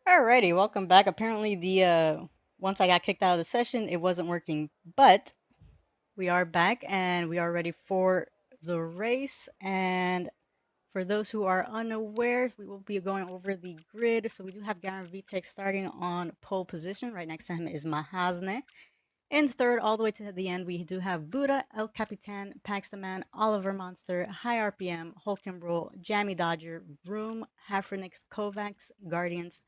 Alrighty, welcome back. Apparently, the once I got kicked out of the session, it wasn't working, but we are back and we are ready for the race. And for those who are unaware, we will be going over the grid. So we do have Garen Vitek starting on pole position. Right next to him is Mahazne. In third, all the way to the end, we do have Buddha, El Capitan, Pax the Man, Oliver Monster, High RPM, Hulk and Roll, Jammy Dodger, Vroom, Hafrenix, Kovacs, Guardians,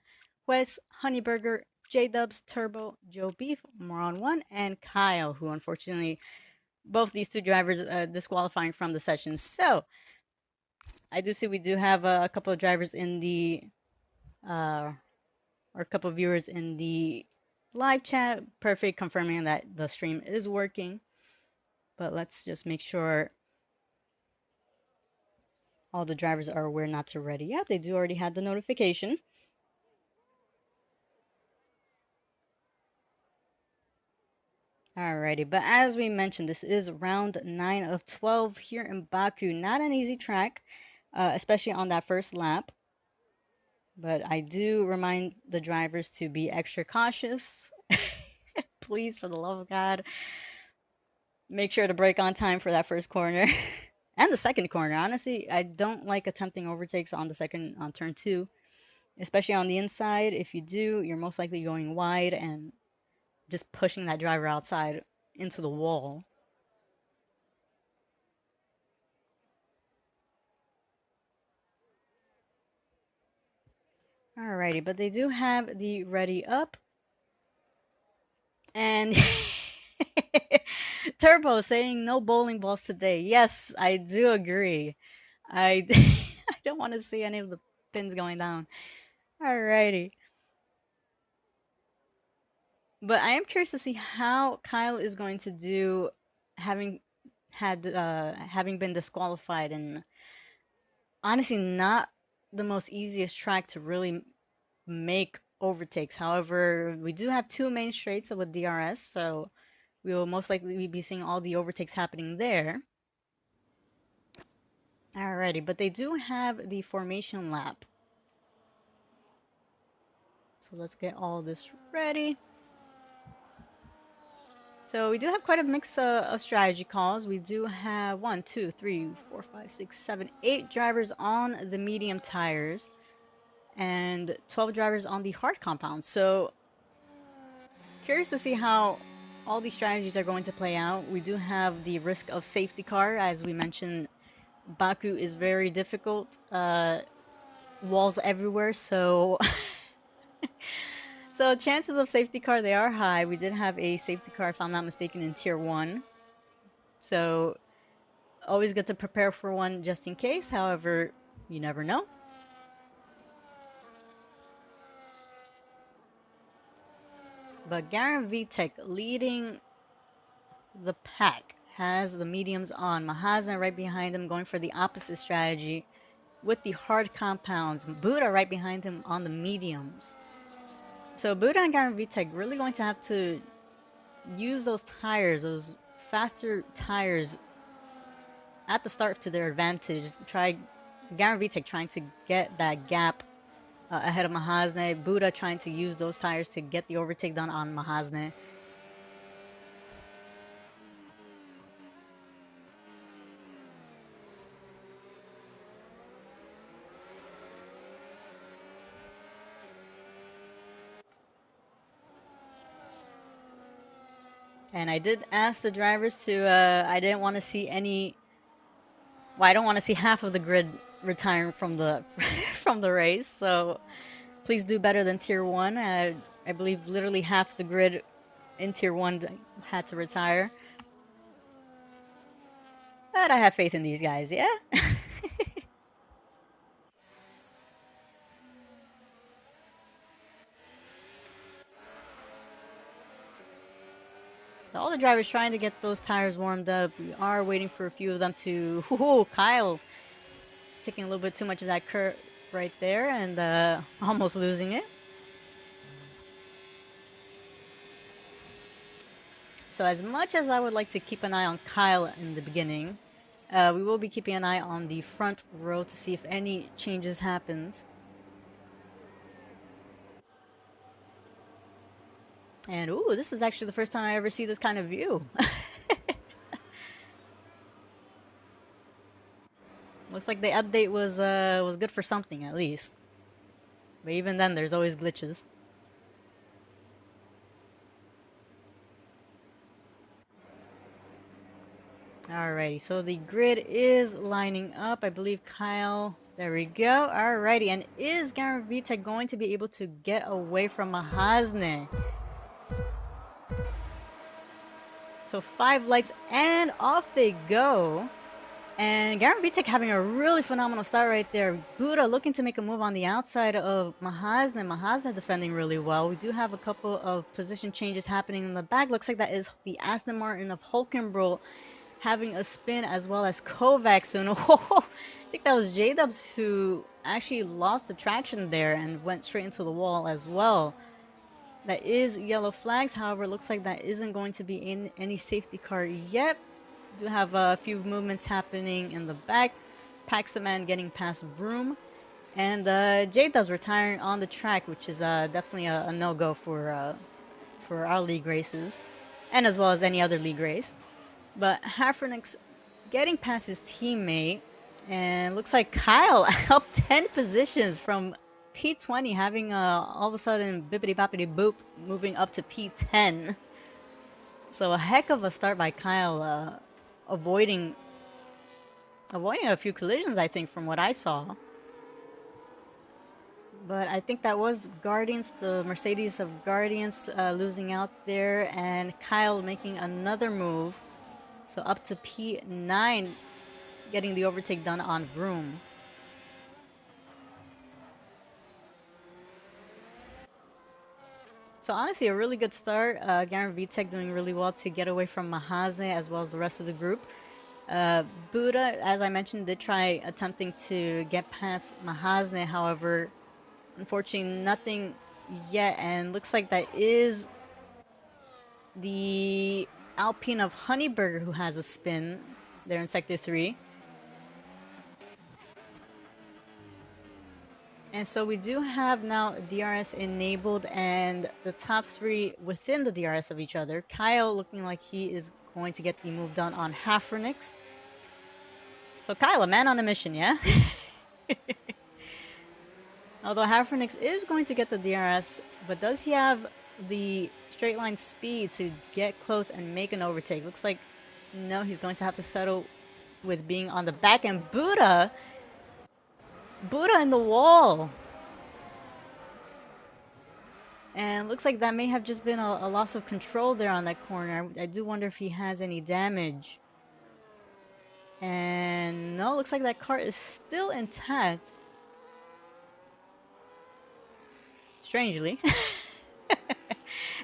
Wes, Honeyburger, J Dubs, Turbo, Joe Beef, Moron One, and Kyle, who unfortunately both these two drivers disqualifying from the session. So I do see we do have a couple of drivers in the uh, or a couple of viewers in the live chat. Perfect, confirming that the stream is working. But let's just make sure all the drivers are aware not to ready. Yeah, they do already have the notification. Alrighty, but as we mentioned, this is round 9 of 12 here in Baku. Not an easy track, especially on that first lap. But I do remind the drivers to be extra cautious. Please, for the love of God, make sure to brake on time for that first corner and the second corner. Honestly, I don't like attempting overtakes on the second on turn 2, especially on the inside. If you do, you're most likely going wide and just pushing that driver outside into the wall. Alrighty, but they do have the ready up. And Turbo saying no bowling balls today. Yes, I do agree. I I don't want to see any of the pins going down. Alrighty. But I am curious to see how Kyle is going to do having having been disqualified and honestly not the most easiest track to really make overtakes. However, we do have two main straights with DRS, so we will most likely be seeing all the overtakes happening there. Alrighty, but they do have the formation lap. So let's get all this ready. So we do have quite a mix of strategy calls. We do have 1, 2, 3, 4, 5, 6, 7, 8 drivers on the medium tires and 12 drivers on the hard compound. So curious to see how all these strategies are going to play out. We do have the risk of safety car. As we mentioned, Baku is very difficult. Walls everywhere, so so chances of safety car, they are high. We did have a safety car, if I'm not mistaken, in tier 1. So always good to prepare for one just in case. However, you never know. But Garen Vitek leading the pack has the mediums on. Mahazan right behind him going for the opposite strategy with the hard compounds. Buddha right behind him on the mediums. So Buddha and Garen Vitek really going to have to use those tires, those faster tires at the start to their advantage. Try Garen Vitek trying to get that gap ahead of Mahazne. Buddha trying to use those tires to get the overtake done on Mahazne. And I did ask the drivers to, I didn't want to see any, well, I don't want to see half of the grid retiring from the from the race. So please do better than tier 1. I believe literally half the grid in tier 1 had to retire. But I have faith in these guys, yeah? So all the drivers trying to get those tires warmed up. We are waiting for a few of them to... Ooh, Kyle taking a little bit too much of that curve right there and almost losing it. So as much as I would like to keep an eye on Kyle in the beginning, we will be keeping an eye on the front row to see if any changes happens. And ooh, this is actually the first time I ever see this kind of view. Looks like the update was good for something at least. But even then, there's always glitches. Alrighty, so the grid is lining up. I believe Kyle. There we go. Alrighty, and is Garavita going to be able to get away from Mahazne? So 5 lights and off they go. And Garen Vitek having a really phenomenal start right there. Buddha looking to make a move on the outside of Mahazne. Mahazne defending really well. We do have a couple of position changes happening in the back. Looks like that is the Aston Martin of Hulkenbro having a spin, as well as Kovac soon. Oh, I think that was J-Dubs who actually lost the traction there and went straight into the wall as well. That is yellow flags. However, it looks like that isn't going to be in any safety car yet. Do have a few movements happening in the back. Paxaman getting past Vroom. And J-Dubs retiring on the track, which is definitely a no-go for our league races, and as well as any other league race. But Hafrenix getting past his teammate, and looks like Kyle up 10 positions from P20, having all of a sudden bippity boppity boop moving up to P10. So a heck of a start by Kyle, avoiding a few collisions, I think, from what I saw. But I think that was Guardians, the Mercedes of Guardians, losing out there, and Kyle making another move. So up to P9, getting the overtake done on Vroom. So honestly, a really good start. Garen Vitek doing really well to get away from Mahazne as well as the rest of the group. Buddha, as I mentioned, did try attempting to get past Mahazne. However, unfortunately, nothing yet. And looks like that is the Alpine of Honeyburger who has a spin there in Sector 3. And so we do have now DRS enabled and the top three within the DRS of each other. Kyle looking like he is going to get the move done on Hafrenix. So Kyle, a man on a mission, yeah? Although Hafrenix is going to get the DRS, but does he have the straight line speed to get close and make an overtake? Looks like no, he's going to have to settle with being on the back end. Buddha in the wall. And looks like that may have just been a loss of control there on that corner. I do wonder if he has any damage. And no, looks like that car is still intact. Strangely.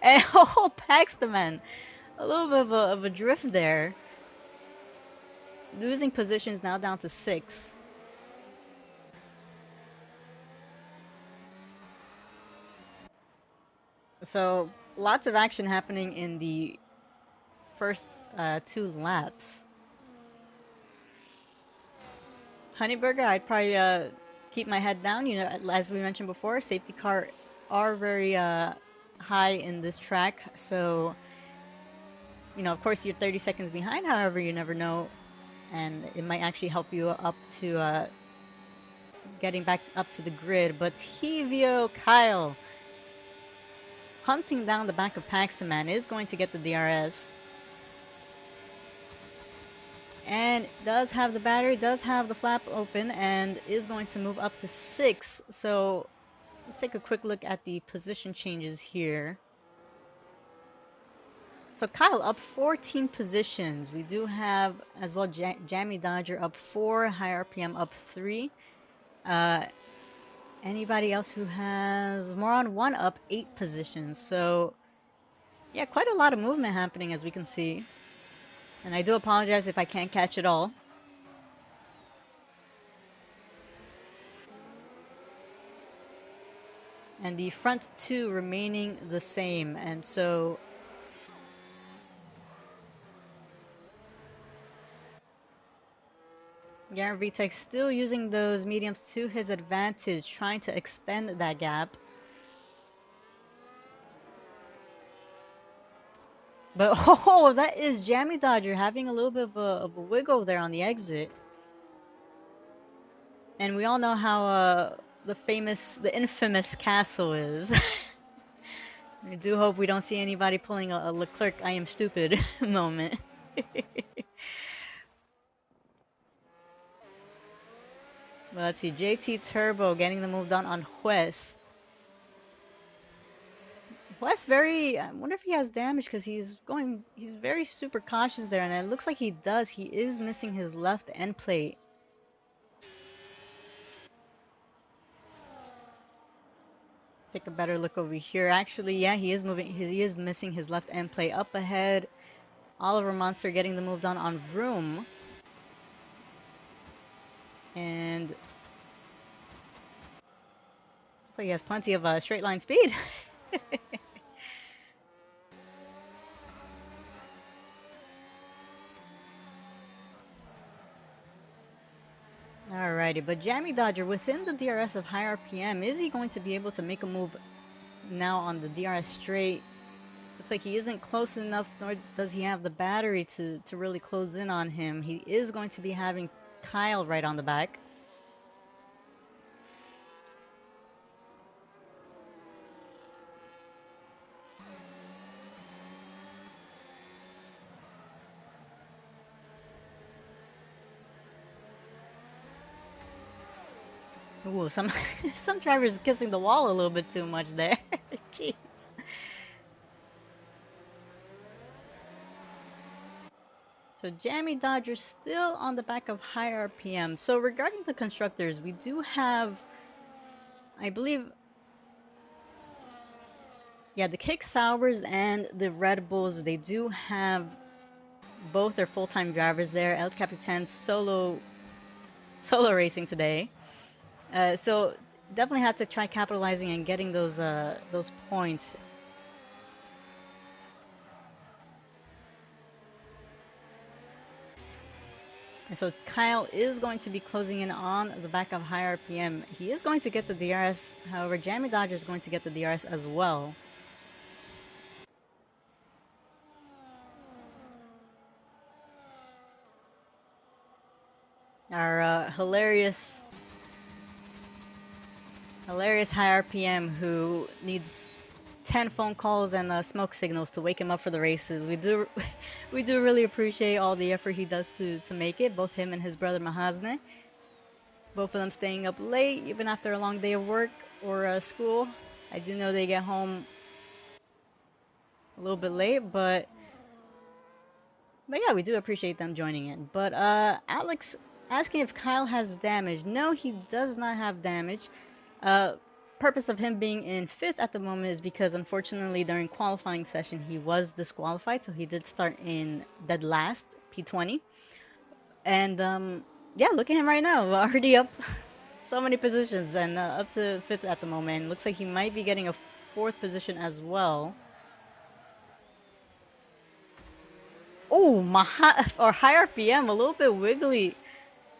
And oh, Paxton, a little bit of a drift there. Losing positions now down to 6. So lots of action happening in the first 2 laps. Honeyburger, I'd probably keep my head down. You know, as we mentioned before, safety car are very high in this track. So, you know, of course, you're 30 seconds behind. However, you never know. And it might actually help you up to getting back up to the grid. But TVO Kyle hunting down the back of Paxaman is going to get the DRS. And does have the battery, does have the flap open, and is going to move up to 6. So let's take a quick look at the position changes here. So Kyle up 14 positions. We do have as well Jammy Dodger up 4, High RPM up 3. Anybody else who has Moron 1 up 8 positions. So yeah, quite a lot of movement happening as we can see. And I do apologize if I can't catch it all. And the front 2 remaining the same. And so Garen Vitek still using those mediums to his advantage, trying to extend that gap. But oh, that is Jammy Dodger having a little bit of a wiggle there on the exit. And we all know how the infamous castle is. I do hope we don't see anybody pulling a Leclerc I am stupid moment. Well, let's see, JT Turbo getting the move done on Juez. Juez very, I wonder if he has damage because he's very super cautious there, and it looks like he does. He is missing his left end plate. Take a better look over here. Actually, yeah, he is moving. He is missing his left end plate. Up ahead, Oliver Monster getting the move done on Vroom. And looks like he has plenty of straight line speed. Alrighty, but Jammy Dodger within the DRS of high RPM, is he going to be able to make a move now on the DRS straight? Looks like he isn't close enough, nor does he have the battery to really close in on him. He is going to be having Kyle right on the back. Ooh, some some drivers kissing the wall a little bit too much there. Jeez. So Jammy Dodger still on the back of high RPM. So regarding the constructors, we do have, I believe, yeah, the Kick Sours and the Red Bulls, they do have both their full-time drivers there. El Capitan solo racing today. So definitely have to try capitalizing and getting those points. And so Kyle is going to be closing in on the back of high RPM. He is going to get the DRS. However, Jammy Dodger is going to get the DRS as well. Our hilarious high RPM who needs 10 phone calls and smoke signals to wake him up for the races. We do really appreciate all the effort he does to make it, both him and his brother Mahazne. Both of them staying up late, even after a long day of work or school. I do know they get home a little bit late, but yeah, we do appreciate them joining in. But Alex asking if Kyle has damage. No, he does not have damage. Purpose of him being in 5th at the moment is because unfortunately during qualifying session he was disqualified, so he did start in dead last, P20. And yeah, look at him right now, already up so many positions and up to 5th at the moment. Looks like he might be getting a 4th position as well. Oh, my high RPM, a little bit wiggly,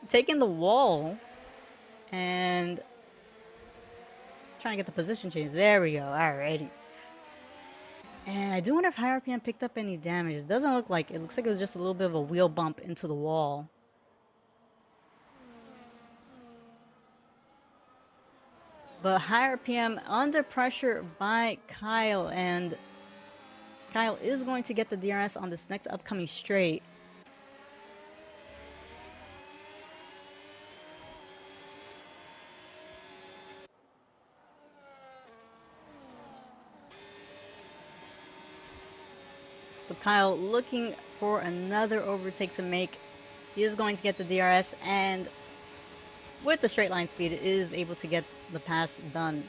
taking the wall and trying to get the position change. There we go. Alrighty. And I do wonder if high RPM picked up any damage. It doesn't look like it. It looks like it was just a little bit of a wheel bump into the wall. But high RPM under pressure by Kyle, and Kyle is going to get the DRS on this next upcoming straight. So Kyle looking for another overtake to make. He is going to get the DRS, and with the straight line speed, is able to get the pass done.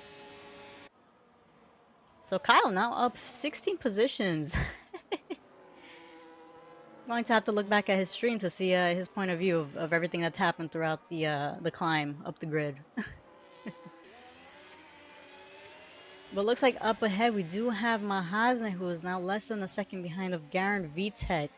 So Kyle now up 16 positions. Going to have to look back at his stream to see his point of view of everything that's happened throughout the climb up the grid. But looks like up ahead we do have Mahazne, who is now less than a second behind of Garen Vitek.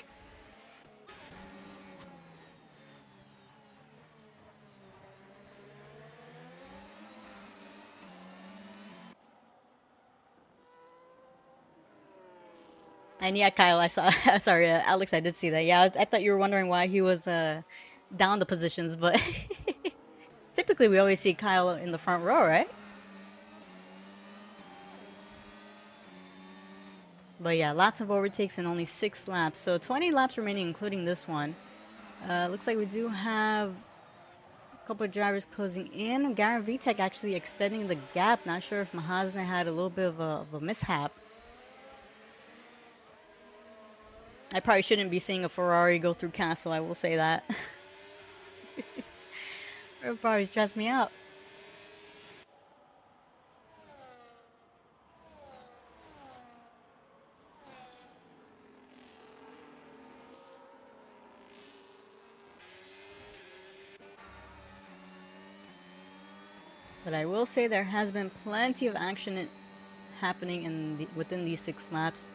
And yeah, Kyle, I saw. Sorry, Alex, I did see that. Yeah, I thought you were wondering why he was down the positions, but typically we always see Kyle in the front row, right? But yeah, lots of overtakes and only 6 laps. So 20 laps remaining, including this one. Looks like we do have a couple of drivers closing in. Garen Vitek actually extending the gap. Not sure if Mahazna had a little bit of a mishap. I probably shouldn't be seeing a Ferrari go through Castle, I will say that. It would probably stress me out. But I will say there has been plenty of action happening within these 6 laps.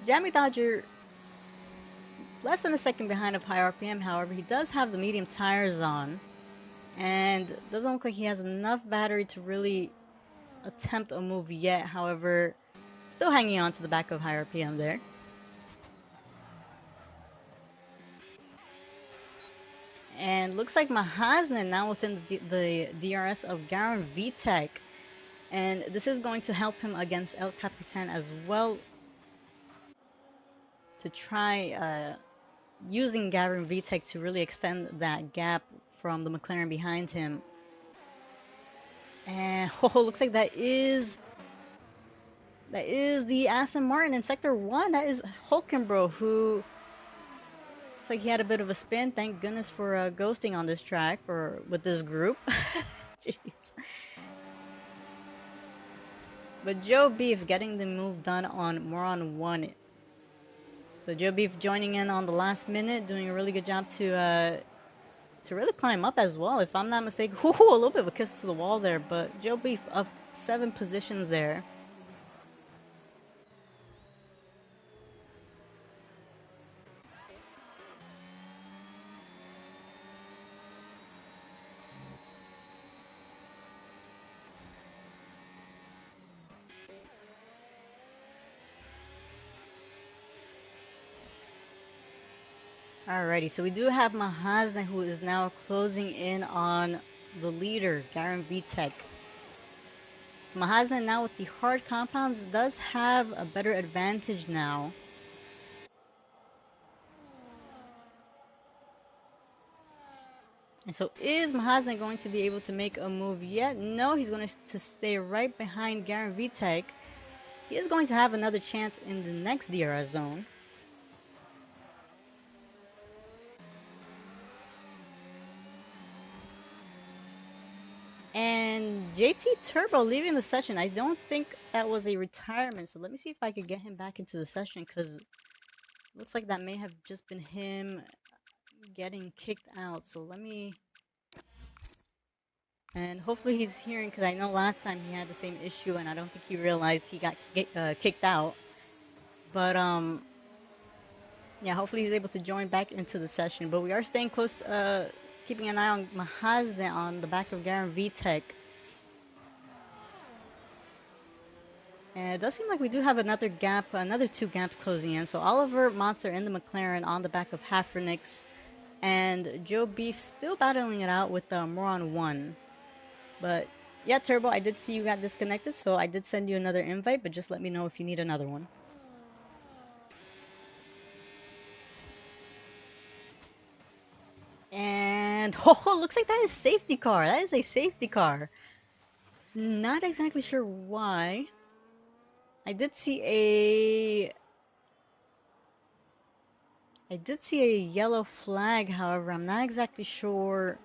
Jamie Dodger, less than a second behind of high RPM, however, he does have the medium tires on. And doesn't look like he has enough battery to really attempt a move yet. However, still hanging on to the back of high RPM there. And looks like Mahaznin now within the DRS of Garen Vitek. And this is going to help him against El Capitan as well to try using Garen Vitek to really extend that gap from the McLaren behind him. And oh, looks like that is the Aston Martin in Sector 1. That is Hulkenbro, who looks like he had a bit of a spin. Thank goodness for ghosting on this track or with this group. Jeez. But Joe Beef getting the move done on Moron 1. So Joe Beef joining in on the last minute, doing a really good job to really climb up as well. If I'm not mistaken, a little bit of a kiss to the wall there, but Joe Beef up 7 positions there. Alrighty, so we do have Mahazna, who is now closing in on the leader, Garen Vitek. So Mahazna now with the hard compounds does have a better advantage now. And so is Mahazna going to be able to make a move yet? No, he's going to stay right behind Garen Vitek. He is going to have another chance in the next DRS zone. And JT Turbo leaving the session. I don't think that was a retirement. So let me see if I could get him back into the session, because looks like that may have just been him getting kicked out. So let me... And hopefully he's hearing, because I know last time he had the same issue and I don't think he realized he got kicked out. But yeah, hopefully he's able to join back into the session. But we are staying close, keeping an eye on Mahazda on the back of Garen Vitek. And it does seem like we do have another gap, another 2 gaps closing in. So Oliver Monster in the McLaren on the back of Hafernix. And Joe Beef still battling it out with Moron 1. But yeah, Turbo, I did see you got disconnected, so I did send you another invite, but just let me know if you need another one. And oh, looks like that is safety car. That is a safety car. Not exactly sure why. I did see a yellow flag, however, I'm not exactly sure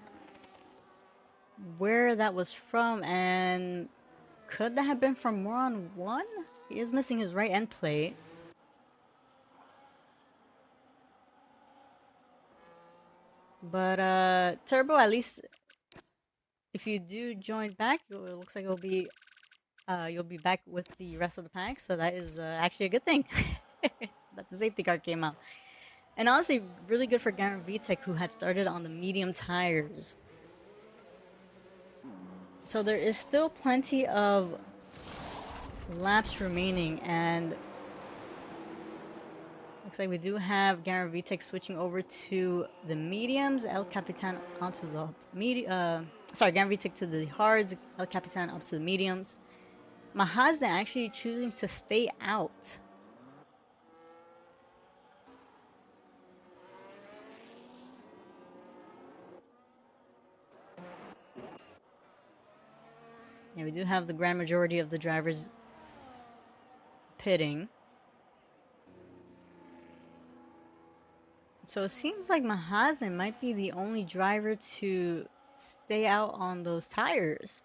where that was from, and could that have been from Moron 1? He is missing his right end plate. But Turbo, at least if you do join back, it looks like you'll be back with the rest of the pack, so that is actually a good thing that the safety car came out. And honestly, really good for Garen Vitek, who had started on the medium tires. So there is still plenty of laps remaining, and Looks like we do have Garen VTech switching over to the mediums. El Capitan onto the sorry, Garen VTech to the hards. El Capitan up to the mediums. Mahazda actually choosing to stay out. Yeah, we do have the grand majority of the drivers pitting. So it seems like Mahazda might be the only driver to stay out on those tires.